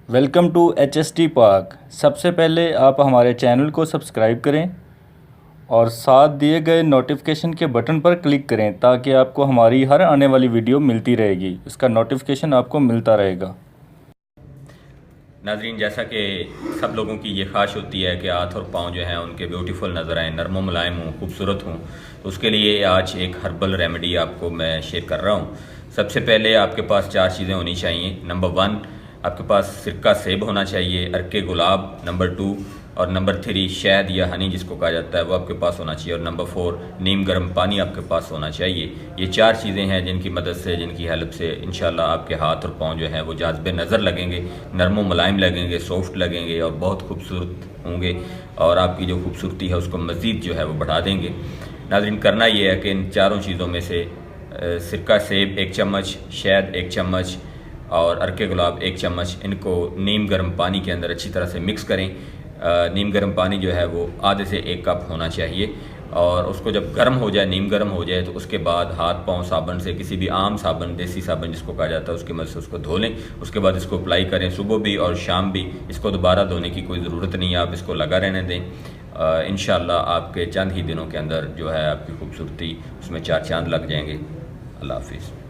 Welcome to HST park. सबसे पहले आप हमारे चैनल को सब्सक्राइब करें और साथ दिए गए नोटिफिकेशन के बटन पर क्लिक करें ताकि आपको हमारी हर आने वाली वीडियो मिलती रहेगी, इसका नोटिफिकेशन आपको मिलता रहेगा। नाजरीन, जैसा कि सब लोगों की ये ख्वाहिश होती है कि हाथ और पाँव जो हैं उनके ब्यूटीफुल नज़र आएँ, नरम मुलायम हों, खूबसूरत हों, तो उसके लिए आज एक हर्बल रेमेडी आपको मैं शेयर कर रहा हूँ। सबसे पहले आपके पास 4 चीज़ें होनी चाहिए। नंबर 1, आपके पास सिरका सेब होना चाहिए, अर्के गुलाब। नंबर 2 और नंबर 3 शहद या हनी जिसको कहा जाता है वो आपके पास होना चाहिए। और नंबर 4 नीम गर्म पानी आपके पास होना चाहिए। ये 4 चीज़ें हैं जिनकी मदद से, जिनकी हेल्प से इंशाल्लाह आपके हाथ और पाँव जो हैं वो जाज़बे नज़र लगेंगे, नरम मुलायम लगेंगे, सॉफ्ट लगेंगे और बहुत खूबसूरत होंगे और आपकी जो खूबसूरती है उसको मज़ीद जो है वो बढ़ा देंगे। नाज़रीन, करना ये है कि इन चारों चीज़ों में से सिरका सेब 1 चम्मच, शहद 1 चम्मच और अर्के गुलाब 1 चम्मच, इनको नीम गर्म पानी के अंदर अच्छी तरह से मिक्स करें। नीम गर्म पानी जो है वो आधे से 1 कप होना चाहिए और उसको जब गर्म हो जाए, नीम गर्म हो जाए, तो उसके बाद हाथ पाँव साबुन से, किसी भी आम साबुन, देसी साबुन जिसको कहा जाता है, उसकी मदद से उसको धो लें। उसके बाद इसको अप्लाई करें सुबह भी और शाम भी। इसको दोबारा धोने की कोई ज़रूरत नहीं है, आप इसको लगा रहने दें। इंशाल्लाह आपके चंद ही दिनों के अंदर जो है आपकी खूबसूरती उसमें 4 चांद लग जाएंगे। अल्लाह हाफिज़।